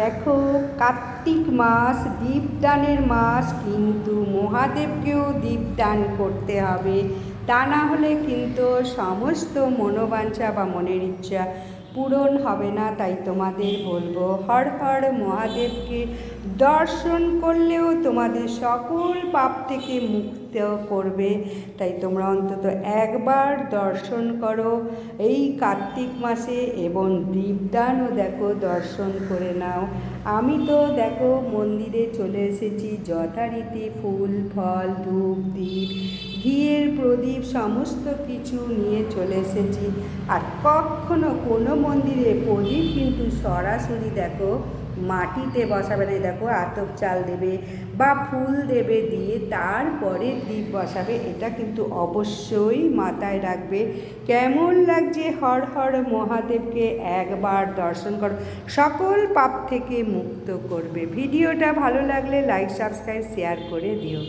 দেখো, কার্তিক মাস দীপদানের মাস, কিন্তু মহাদেবকেও দীপদান করতে হবে। তা না হলে কিন্তু সমস্ত মনোবাঞ্ছা বা মনের ইচ্ছা পূরণ হবে না। তাই তোমাদের বলবো, হর হর মহাদেবকে দর্শন করলেও তোমাদের সকল পাপ থেকে মুক্ত করবে। তাই তোমরা অন্তত একবার দর্শন করো এই কার্তিক মাসে, এবং দীপদানও দেখো দর্শন করে নাও। আমি তো দেখো মন্দিরে চলে এসেছি, যথারীতি ফুল ফল ধূপ দ্বীপ ঘিয়ের প্রদীপ সমস্ত কিছু নিয়ে চলে এসেছি। আর কখনো কোনো মন্দিরে প্রদীপ কিন্তু সরাসরি দেখো মাটিতে বসাবে না। দেখো আতপ চাল দেবে বা ফুল দেবে, দিয়ে তারপরে দীপ বসাবে। এটা কিন্তু অবশ্যই মাথায় রাখবে। কেমন লাগছে হর হর মহাদেবকে একবার দর্শন করো, সকল পাপ থেকে মুক্ত করবে। ভিডিওটা ভালো লাগলে লাইক সাবস্ক্রাইব শেয়ার করে দিও।